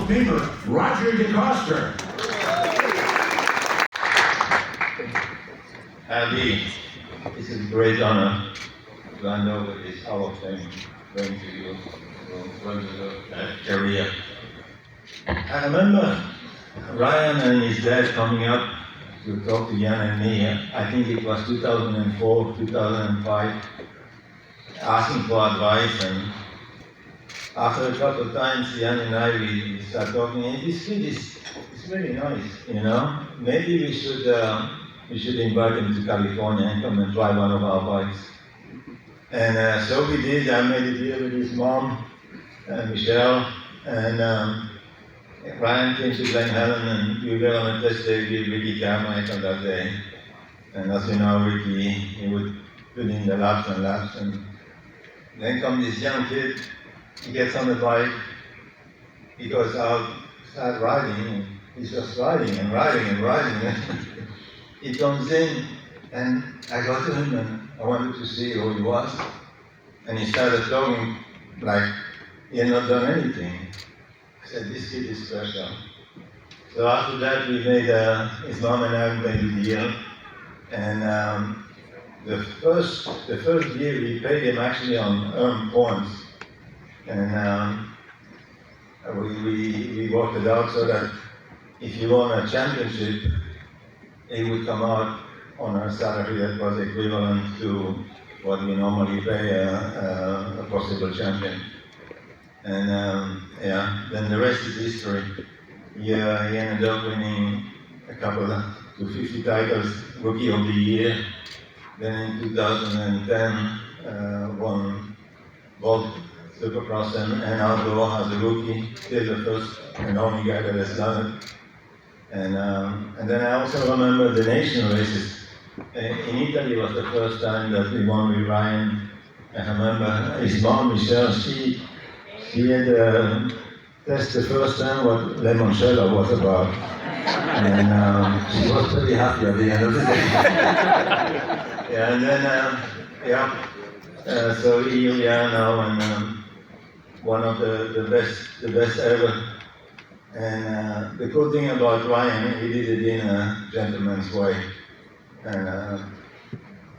of Famer Roger DeCoster. Andy, it's a great honor to hand over this Hall of Fame going to you for your career. I remember Ryan and his dad coming up to talk to Jan and me. I think it was 2004, 2005, asking for advice. And after a couple of times, Jan and I, we started talking. And this kid is really nice, you know. Maybe we should invite him to California and come and try one of our bikes. And so we did. I made a deal with his mom, Michelle, and Ryan came to Glen Helen, and we were on a test day with Ricky Carmichael on that day. And as you know, Ricky, he would put in the laps and laps. And then comes this young kid, he gets on the bike, he goes out, start riding, and he's just riding and riding and riding. He comes in, and I got to him, and I wanted to see who he was. And he started talking like he had not done anything. I said, this kid is special. So after that, we made, his mom and I made a deal. And the first year, we paid him actually on earned points. And we worked it out so that if you won a championship, it would come out on our salary that was equivalent to what we normally pay a possible champion. And then the rest is history. He ended up winning a couple of 250 titles, Rookie of the Year. Then in 2010, won both Supercross and outdoor as a rookie. Still the first and only guy that has done it. And then I also remember the national races. In Italy was the first time that we won with Ryan. I remember his mom, Michelle, she had tested the first time what limoncello was about. And she was pretty happy at the end of the day. Yeah, and then, so here we are now, and one of the best ever. And the cool thing about Ryan, he did it in a gentleman's way. And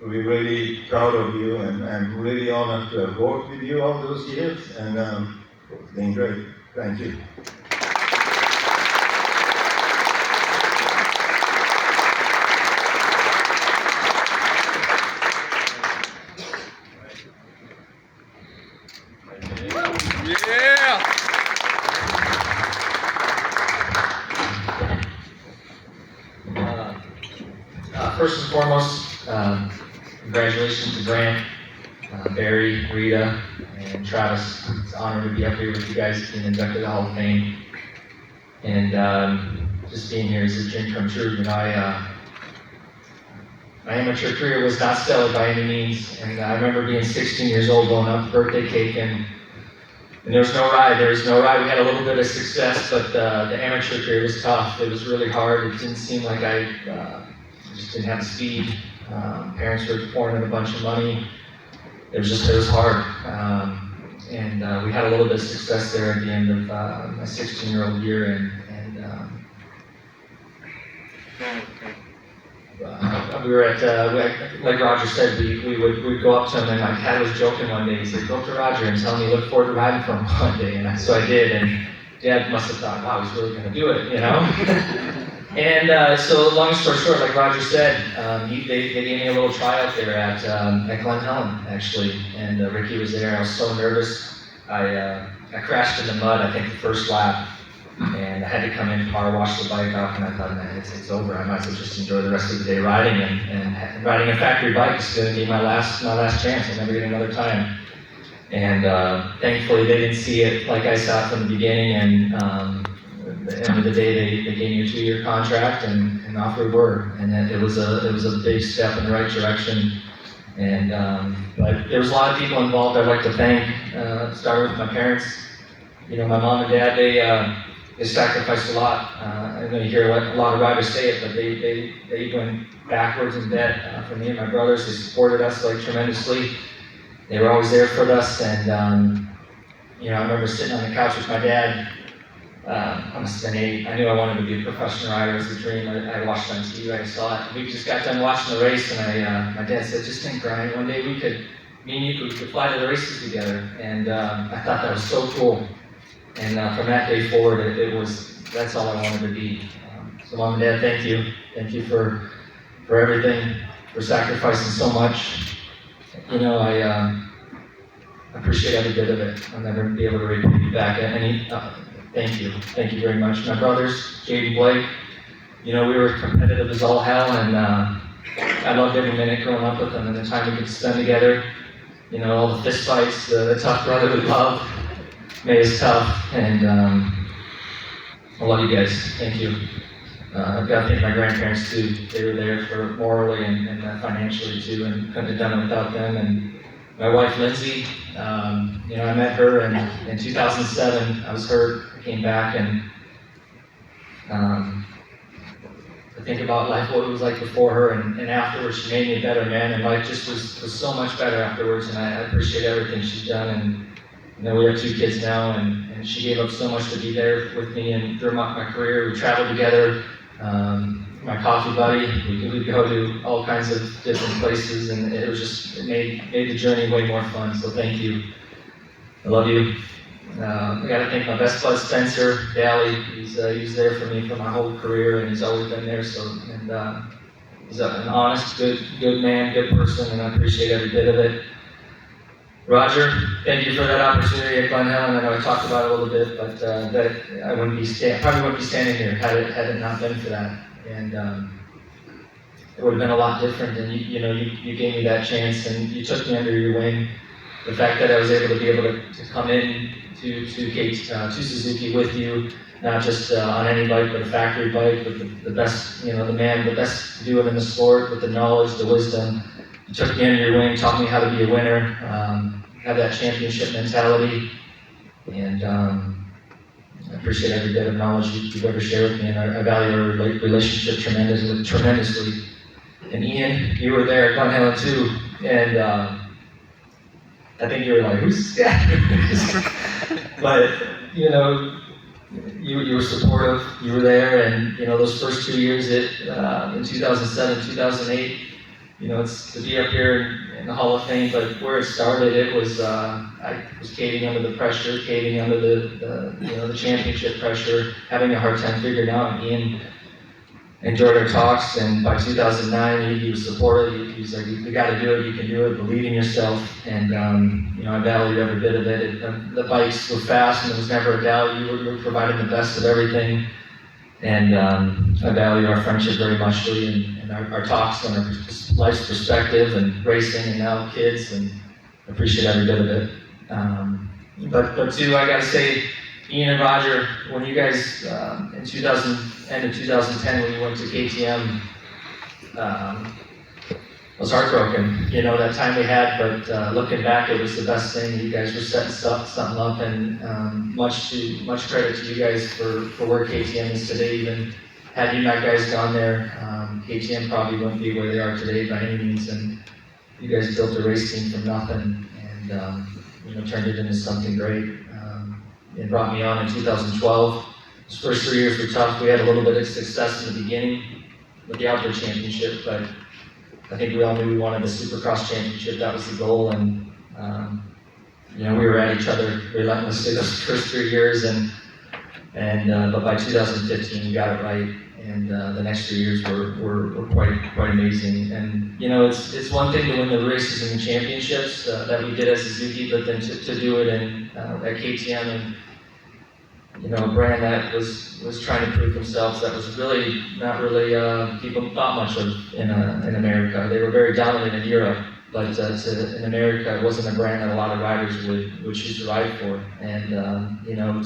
we're really proud of you, and I'm really honored to have worked with you all those years, and it's been great. Thank you. First and foremost, congratulations to Grant, Barry, Rita, and Travis. It's an honor to be up here with you guys being inducted to the Hall of Fame. And just being here is a dream come true. You know, my amateur career was not stellar by any means. And I remember being 16 years old, going out to birthday cake, and there was no ride. There was no ride. We had a little bit of success, but the amateur career was tough. It was really hard. It didn't seem like I just didn't have the speed. Parents were pouring in a bunch of money. It was hard. And we had a little bit of success there at the end of my 16-year-old year. And we were at, like Roger said, we'd go up to him, and my dad was joking one day. He said, go up to Roger and tell him you look forward to riding for him one day. And so I did, and Dad must have thought, wow, he's really going to do it, you know? And so long story short, like Roger said, they gave me a little tryout there at Glen Helen, actually. And Ricky was there. I was so nervous. I crashed in the mud, I think, the first lap. And I had to come in, power wash the bike off, and I thought, man, it's over. I might as well just enjoy the rest of the day riding. And riding a factory bike is going to be my last chance. I'll never get another time. And thankfully, they didn't see it like I saw it from the beginning. And at the end of the day, they gave me a 2-year contract, and off we were. And then it was a big step in the right direction. And but there was a lot of people involved I'd like to thank. Started with my parents. You know, my mom and dad, they sacrificed a lot. I'm going to hear a lot of riders say it, but they went backwards in debt for me and my brothers. They supported us like tremendously. They were always there for us. And you know, I remember sitting on the couch with my dad I must have been 8. I knew I wanted to be a professional rider as a dream. I watched on TV, I saw it. We just got done watching the race, and my dad said, just think, Ryan, one day me and you could fly to the races together. And I thought that was so cool. And from that day forward, that's all I wanted to be. So Mom and Dad, thank you. Thank you for everything, for sacrificing so much. You know, I appreciate every bit of it. I'll never be able to repay you back at any. Thank you. Thank you very much. My brothers, Jade and Blake, you know, we were competitive as all hell, and I loved every minute growing up with them and the time we could spend together. You know, all the fist fights, the tough brotherly love made us tough, and I love you guys. Thank you. I've got to thank my grandparents too. They were there for morally and financially too, and couldn't have done it without them. And my wife Lindsay, you know, I met her in 2007. I was hurt. I came back, and I think about life, what it was like before her, and afterwards. She made me a better man, and life just was so much better afterwards. And I appreciate everything she's done. And you know, we have 2 kids now, and she gave up so much to be there with me and through my career. We traveled together. My coffee buddy, we'd go to all kinds of different places, and it made the journey way more fun. So thank you. I love you. I got to thank my best bud Spencer Daly. He's there for me for my whole career, and he's always been there. So he's an honest, good man, good person, and I appreciate every bit of it. Roger, thank you for that opportunity at Glen Helen. I know I talked about it a little bit, but that I probably wouldn't be standing here had it not been for that. And it would have been a lot different. And you gave me that chance, and you took me under your wing. The fact that I was able to come in to Suzuki with you, not just on any bike, but a factory bike, with the best, the best to do it in the sport, with the knowledge, the wisdom. You took me under your wing, taught me how to be a winner, have that championship mentality, and I appreciate every bit of knowledge you've ever shared with me, and I value our relationship tremendously. And Ian, you were there at Glen Helen too, and I think you were like, who's this guy? But, you were supportive, you were there, and, those first 2 years in 2007, 2008, it's to be up here in the Hall of Fame, but where it started, it was, I was caving under the pressure, caving under the championship pressure, having a hard time figuring out. And Ian enjoyed our talks, and by 2009, he was supportive. He was like, you got to do it, you can do it, believe in yourself. And, I valued every bit of it. The bikes were fast, and there was never a doubt. You were providing the best of everything. And I value our friendship very much, and our talks on our life's perspective and racing, and now kids, and I appreciate every bit of it. But too, I gotta say, Ian and Roger, when you guys, end of 2010, when you went to KTM, I was heartbroken, that time we had, but looking back, it was the best thing. You guys were setting something up, and much credit to you guys for where KTM is today. Even had you not guys gone there, KTM probably wouldn't be where they are today by any means. And you guys built a race team from nothing, and turned it into something great. It brought me on in 2012. Those first 3 years were tough. We had a little bit of success in the beginning with the outdoor championship, but I think we all knew we wanted the Supercross championship. That was the goal, and we were at each other relentlessly those first 3 years, but by 2015 we got it right, and the next 3 years were quite amazing. And it's one thing to win the races and the championships that we did at Suzuki, but then to do it at KTM, and a brand that was trying to prove themselves, that was really not really people thought much of in America. They were very dominant in Europe, but in America, it wasn't a brand that a lot of riders would choose to ride for. And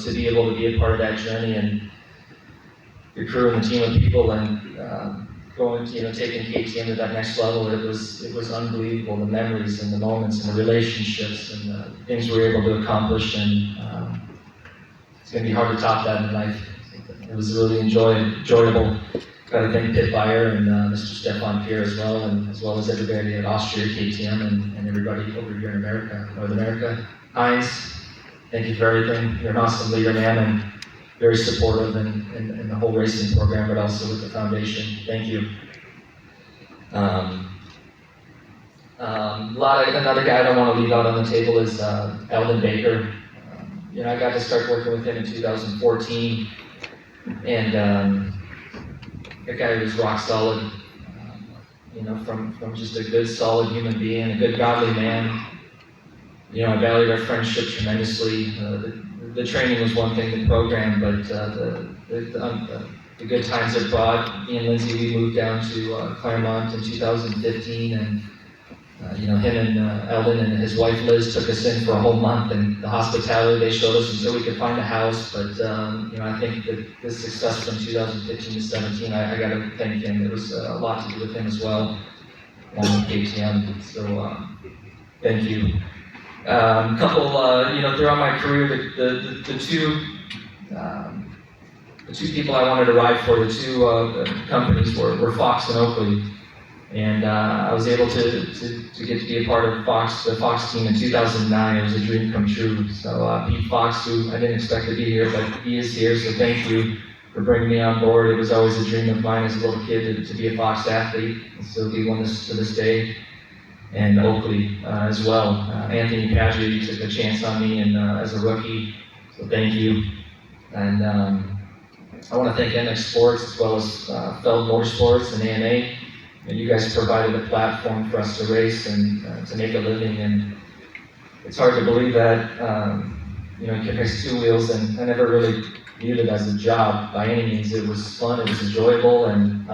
to be able to be a part of that journey, and your crew and the team of people, and going, taking KTM to that next level, it was unbelievable. The memories and the moments and the relationships and the things we were able to accomplish, and it's going to be hard to top that in life. It was really enjoyable. Got to thank Pit Buyer and Mr. Stefan Pierre as well, and as well as everybody at Austria, KTM, and everybody over here in America, North America. Heinz, thank you for everything. You're an awesome leader, man, and very supportive in the whole racing program, but also with the foundation. Thank you. Another guy I don't want to leave out on the table is Eldon Baker. I got to start working with him in 2014, and that guy was rock solid. From just a good, solid human being, a good, godly man. I valued our friendship tremendously. The training was one thing, the program, but the good times it brought. Me and Lindsay, we moved down to Claremont in 2015, and him and Eldon and his wife Liz took us in for a whole month, and the hospitality they showed us until we could find a house. But I think that this success from 2015 to 17, I got to thank him. It was a lot to do with him as well, along with KTM. So thank you. Couple, throughout my career, the two people I wanted to ride for, the two companies were Fox and Oakley. And I was able to get to be a part of the Fox team in 2009. It was a dream come true. So Pete Fox, who I didn't expect to be here, but he is here, so thank you for bringing me on board. It was always a dream of mine as a little kid to be a Fox athlete, and still be one to this day. And Oakley as well. Anthony Padgett took a chance on me and as a rookie, so thank you. And I want to thank MX Sports as well as Feld Motorsports and AMA. You guys provided a platform for us to race and to make a living, and it's hard to believe that you can race two wheels, and I never really viewed it as a job by any means. It was fun, it was enjoyable, and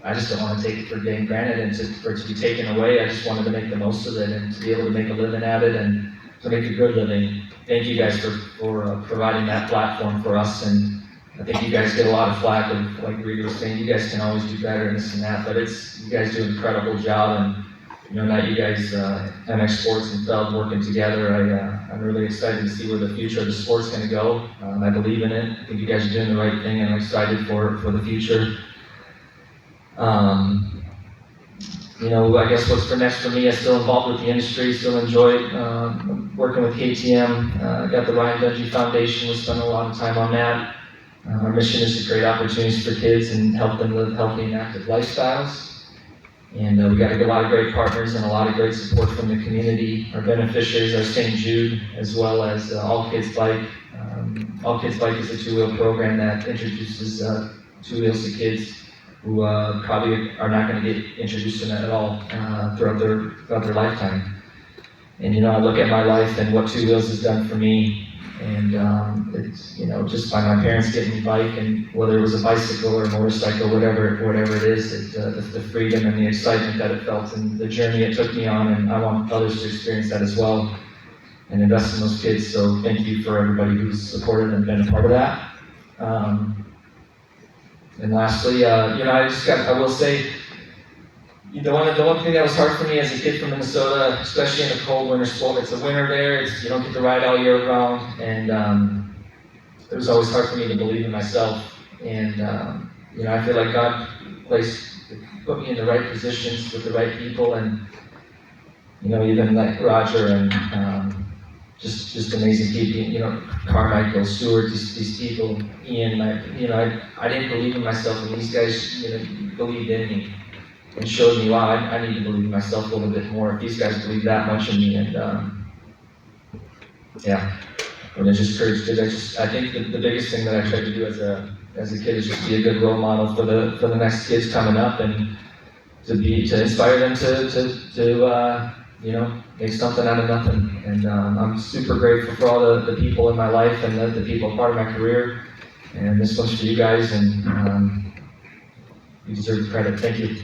I just don't want to take it for granted and for it to be taken away. I just wanted to make the most of it and to be able to make a living at it and to make a good living. Thank you guys for providing that platform for us, and I think you guys get a lot of flack of, like Reed was saying, you guys can always do better and this and that, but you guys do an incredible job, and now you guys, MX Sports and Feld working together, I'm really excited to see where the future of the sport's going to go. I believe in it. I think you guys are doing the right thing, and I'm excited for the future. I guess what's for next for me, I'm still involved with the industry, still enjoy working with KTM. I got the Ryan Dungey Foundation, we spend a lot of time on that. Our mission is to create opportunities for kids and help them live healthy and active lifestyles. And we got a lot of great partners and a lot of great support from the community. Our beneficiaries are St. Jude, as well as All Kids Bike. All Kids Bike is a two-wheel program that introduces two wheels to kids who probably are not going to get introduced to that at all throughout their lifetime. And I look at my life and what two wheels has done for me. And it's just by my parents getting me a bike, and whether it was a bicycle or a motorcycle, whatever it is, the freedom and the excitement that it felt and the journey it took me on, and I want others to experience that as well and invest in those kids. So thank you for everybody who's supported and been a part of that. And lastly, I will say, the one thing that was hard for me as a kid from Minnesota, especially in a cold winter sport, it's a winter there, you don't get to ride all year round, and it was always hard for me to believe in myself. And I feel like God put me in the right positions with the right people, and even like Roger and just amazing people, Carmichael, Stewart, these people, Ian, I didn't believe in myself, and these guys believed in me and showed me, wow, I need to believe in myself a little bit more if these guys believe that much in me. And and it just encouraged. I think the biggest thing that I tried to do as a kid is just be a good role model for the next kids coming up, and to inspire them to make something out of nothing. And I'm super grateful for all the people in my life and the people part of my career. And this one's for you guys, and you deserve the credit. Thank you.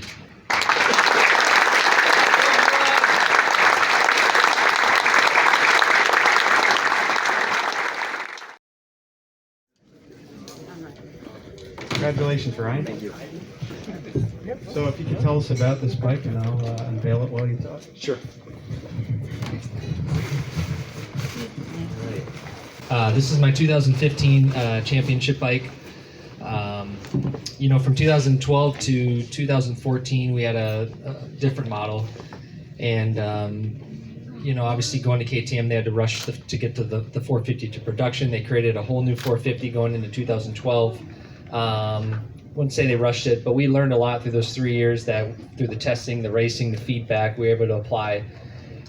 Congratulations, Ryan. Thank you. So if you could tell us about this bike, and I'll unveil it while you talk. Sure. This is my 2015 championship bike. From 2012 to 2014, we had a different model, and obviously going to KTM, they had to rush to get to the 450 to production. They created a whole new 450 going into 2012. Wouldn't say they rushed it, but we learned a lot through those 3 years, that through the testing, the racing, the feedback, we were able to apply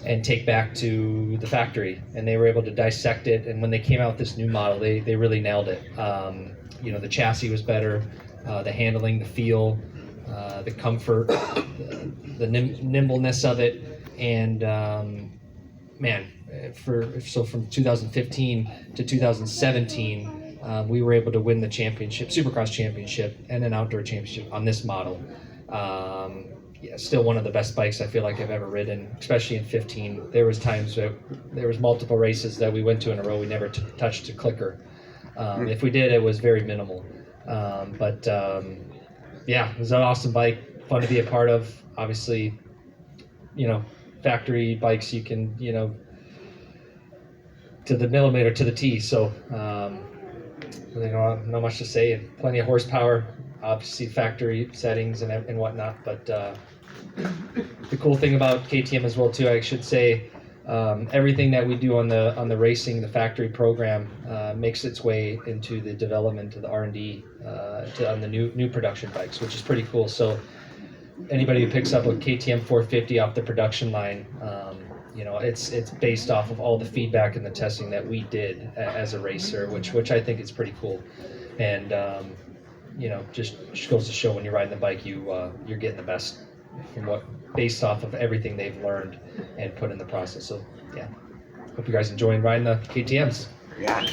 and take back to the factory, and they were able to dissect it. And when they came out with this new model, they really nailed it. The chassis was better, the handling, the feel, the comfort, the nimbleness of it, and from 2015 to 2017. We were able to win the championship, Supercross championship, and an outdoor championship on this model. Still one of the best bikes I feel like I've ever ridden, especially in 15. There was times there was multiple races that we went to in a row. We never touched a clicker. If we did, it was very minimal. It was an awesome bike, fun to be a part of. Obviously, factory bikes, you can, to the millimeter, to the T. So, not much to say. Plenty of horsepower, obviously factory settings and whatnot. But the cool thing about KTM as well too, I should say, everything that we do on the racing, the factory program, makes its way into the development of the R&D on the new production bikes, which is pretty cool. So anybody who picks up a KTM 450 off the production line, it's based off of all the feedback and the testing that we did as a racer, which I think is pretty cool. And just goes to show when you're riding the bike, you're getting the best from based off of everything they've learned and put in the process. So yeah, hope you guys enjoying riding the KTMs. Yeah.